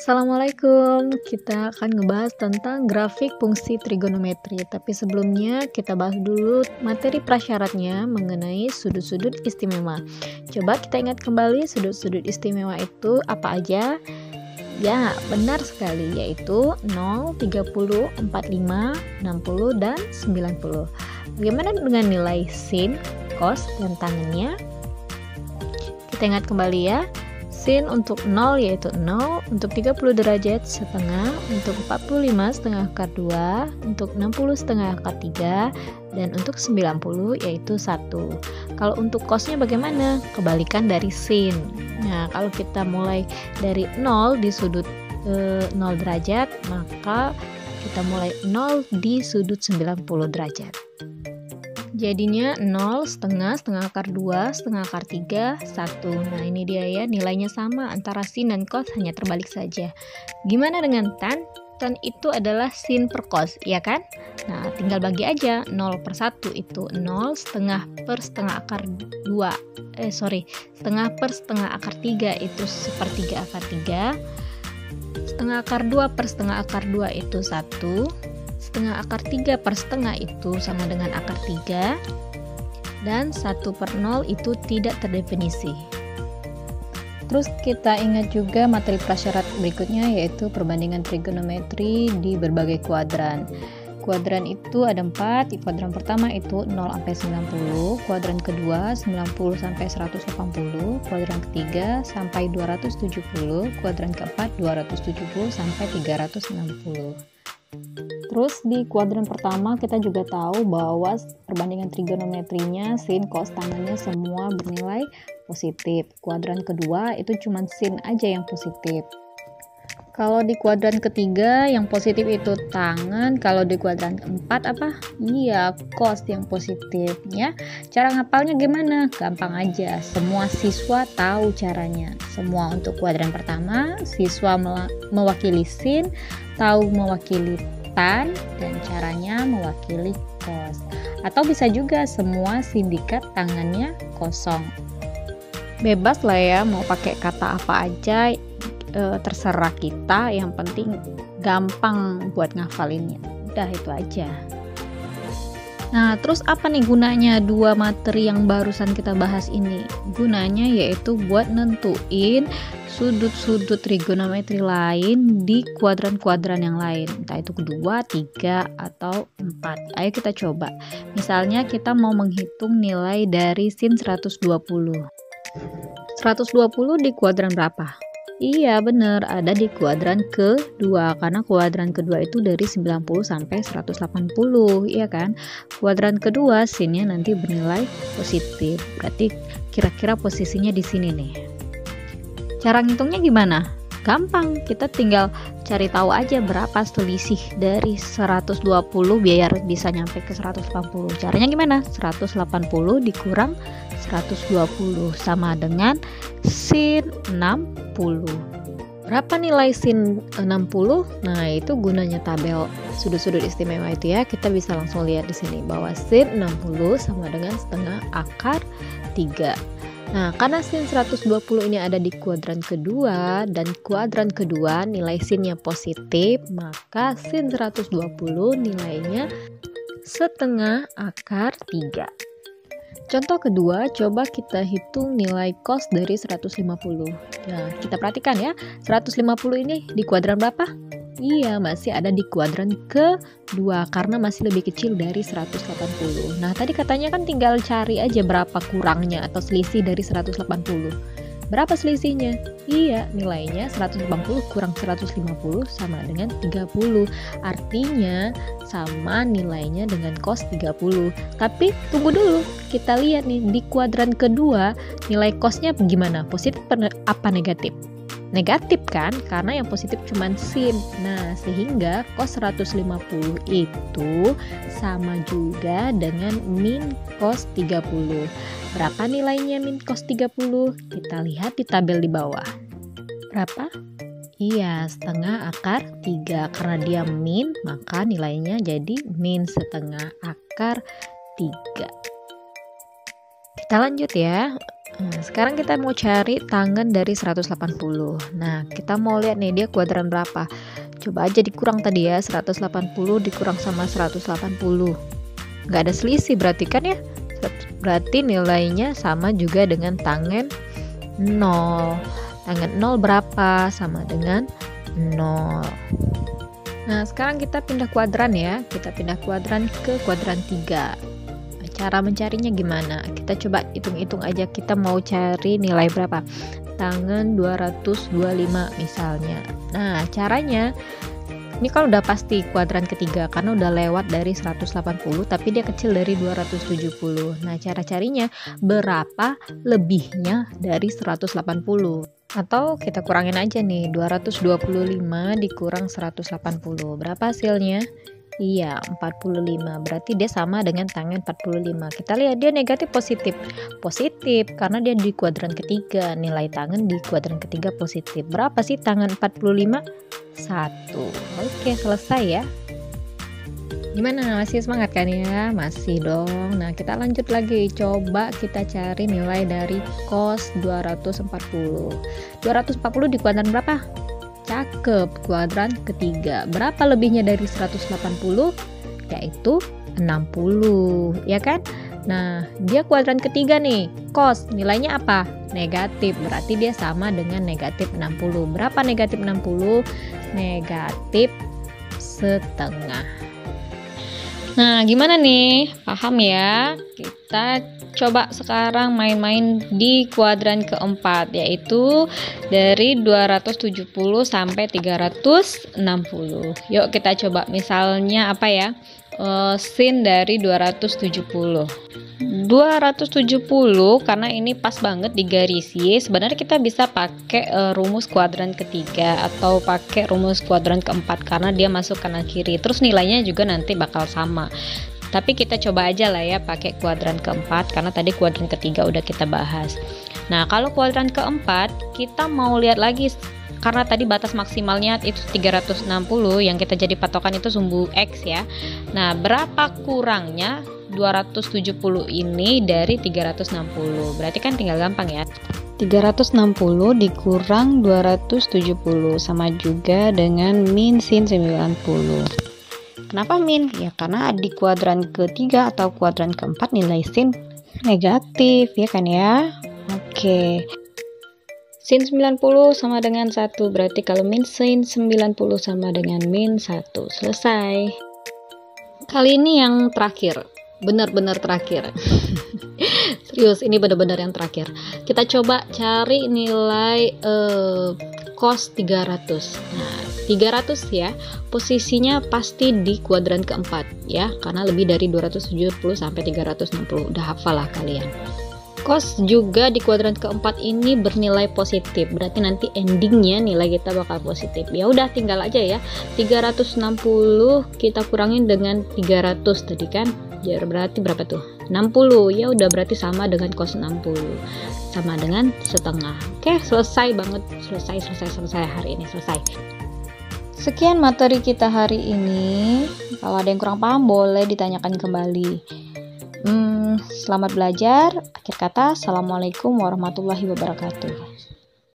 Assalamualaikum, kita akan ngebahas tentang grafik fungsi trigonometri. Tapi sebelumnya kita bahas dulu materi prasyaratnya mengenai sudut-sudut istimewa. Coba kita ingat kembali sudut-sudut istimewa itu apa aja? Ya, benar sekali, yaitu 0, 30, 45, 60, dan 90. Bagaimana dengan nilai sin, cos, dan tangennya? Kita ingat kembali ya. Sin untuk 0 yaitu 0, untuk 30 derajat setengah, untuk 45 setengah akar 2, untuk 60 setengah akar 3, dan untuk 90 yaitu 1. Kalau untuk cosnya bagaimana? Kebalikan dari sin. Nah, kalau kita mulai dari 0 di sudut 0 derajat, maka kita mulai 0 di sudut 90 derajat. Jadinya 0, setengah akar 2, setengah akar 3, 1. Nah, ini dia ya, nilainya sama antara sin dan cos, hanya terbalik saja. Gimana dengan tan? Tan itu adalah sin per cos, ya kan? Nah, tinggal bagi aja, 0 per 1 itu 0, setengah per setengah akar 2. Setengah per setengah akar 3 itu sepertiga akar 3. Setengah akar 2 per setengah akar 2 itu 1. Setengah akar 3 per setengah itu sama dengan akar 3, dan 1 per 0 itu tidak terdefinisi. Terus kita ingat juga materi prasyarat berikutnya, yaitu perbandingan trigonometri di berbagai kuadran. Kuadran itu ada 4, di kuadran pertama itu 0 sampai 90, kuadran kedua 90 sampai 180, kuadran ketiga sampai 270, kuadran keempat 270 sampai 360. Terus di kuadran pertama kita juga tahu bahwa perbandingan trigonometrinya sin, cos, tangennya semua bernilai positif. Kuadran kedua itu cuma sin aja yang positif. Kalau di kuadran ketiga yang positif itu tangen, kalau di kuadran keempat apa? Iya, cos yang positif ya. Cara ngapalnya gimana? Gampang aja. Semua siswa tahu caranya. Semua untuk kuadran pertama, siswa mewakili sin, tahu mewakili tan, dan caranya mewakili cos. Atau bisa juga semua sindikat tangannya kosong. Bebas lah ya, mau pakai kata apa aja, terserah kita, yang penting gampang buat ngafalinnya. Udah itu aja. Nah, terus apa nih gunanya dua materi yang barusan kita bahas ini? Gunanya yaitu buat nentuin sudut-sudut trigonometri lain di kuadran-kuadran yang lain, entah itu kedua, 3, atau 4. Ayo kita coba. Misalnya kita mau menghitung nilai dari sin 120. 120 di kuadran berapa? Iya benar, ada di kuadran kedua, karena kuadran kedua itu dari 90 sampai 180, iya kan? Kuadran kedua sinnya nanti bernilai positif, berarti kira-kira posisinya di sini nih. Cara ngitungnya gimana? Gampang, kita tinggal cari tahu aja berapa selisih dari 120 biar bisa nyampe ke 180. Caranya gimana? 180 dikurang 120 sama dengan sin 60. Berapa nilai sin 60? Nah, itu gunanya tabel sudut-sudut istimewa itu ya. Kita bisa langsung lihat di sini bahwa sin 60 sama dengan setengah akar 3. Nah, karena sin 120 ini ada di kuadran kedua, dan kuadran kedua nilai sinnya positif, maka sin 120 nilainya setengah akar 3. Contoh kedua, coba kita hitung nilai cos dari 150. Nah, kita perhatikan ya, 150 ini di kuadran berapa? Iya, masih ada di kuadran kedua karena masih lebih kecil dari 180. Nah, tadi katanya kan tinggal cari aja berapa kurangnya atau selisih dari 180. Berapa selisihnya? Iya, nilainya 180 kurang 150 sama dengan 30. Artinya sama nilainya dengan cos 30. Tapi tunggu dulu, kita lihat nih di kuadran kedua nilai cosnya gimana? Positif apa negatif? Negatif kan, karena yang positif cuma sin. Nah, sehingga cos 150 itu sama juga dengan min cos 30. Berapa nilainya min cos 30? Kita lihat di tabel di bawah. Berapa? Iya, setengah akar 3. Karena dia min, maka nilainya jadi min setengah akar 3. Kita lanjut ya. Nah, sekarang kita mau cari tangen dari 180. Nah, kita mau lihat nih dia kuadran berapa. Coba aja dikurang tadi ya, 180 dikurang sama 180. Nggak ada selisih berarti kan ya? Berarti nilainya sama juga dengan tangen 0. Tangen 0 berapa? Sama dengan 0. Nah, sekarang kita pindah kuadran ya. Kita pindah kuadran ke kuadran 3. Cara mencarinya gimana? Kita coba hitung-hitung aja, kita mau cari nilai berapa. Tangen 225 misalnya. Nah, caranya ini kan udah pasti kuadran ketiga karena udah lewat dari 180 tapi dia kecil dari 270. Nah, cara carinya berapa lebihnya dari 180? Atau kita kurangin aja nih, 225 dikurang 180. Berapa hasilnya? Iya, 45. Berarti dia sama dengan tangen 45. Kita lihat dia negatif positif. Positif karena dia di kuadran ketiga. Nilai tangen di kuadran ketiga positif. Berapa sih tangen 45? 1. Oke, selesai ya. Gimana? Masih semangat kan ya? Masih dong. Nah, kita lanjut lagi. Coba kita cari nilai dari cos 240. 240 di kuadran berapa? Cakep, kuadran ketiga. Berapa lebihnya dari 180? Yaitu 60, ya kan? Nah, dia kuadran ketiga nih. Cos nilainya apa? Negatif. Berarti dia sama dengan negatif 60. Berapa negatif 60? Negatif setengah. Nah, gimana nih? Paham ya? Kita coba sekarang main-main di kuadran keempat, yaitu dari 270 sampai 360. Yuk kita coba, misalnya apa ya? Sin dari 270. 270 karena ini pas banget di garis Y, sebenarnya kita bisa pakai rumus kuadran ketiga atau pakai rumus kuadran keempat karena dia masuk kanan kiri, terus nilainya juga nanti bakal sama. Tapi kita coba aja lah ya pakai kuadran keempat karena tadi kuadran ketiga udah kita bahas. Nah, kalau kuadran keempat kita mau lihat lagi karena tadi batas maksimalnya itu 360, yang kita jadi patokan itu sumbu X ya. Nah, berapa kurangnya 270 ini dari 360? Berarti kan tinggal gampang ya. 360 dikurang 270 sama juga dengan min sin 90. Kenapa min? Ya karena di kuadran ketiga atau kuadran keempat nilai sin negatif, ya kan ya? Oke. Sin 90 sama dengan 1, berarti kalau min sin 90 sama dengan min 1. Selesai. Kali ini yang terakhir. Benar-benar terakhir. Serius, ini benar-benar yang terakhir. Kita coba cari nilai cos 300. Nah, 300 ya, posisinya pasti di kuadran keempat ya, karena lebih dari 270 sampai 360. Udah hafal lah kalian. Cos juga di kuadran keempat ini bernilai positif, berarti nanti endingnya nilai kita bakal positif. Ya udah, tinggal aja ya, 360 kita kurangin dengan 300 tadi kan, jadi berarti berapa tuh? 60. Ya udah, berarti sama dengan cos 60, sama dengan setengah. Oke, selesai banget, selesai hari ini, selesai. Sekian materi kita hari ini. Kalau ada yang kurang paham boleh ditanyakan kembali. Selamat belajar. Akhir kata, assalamualaikum warahmatullahi wabarakatuh.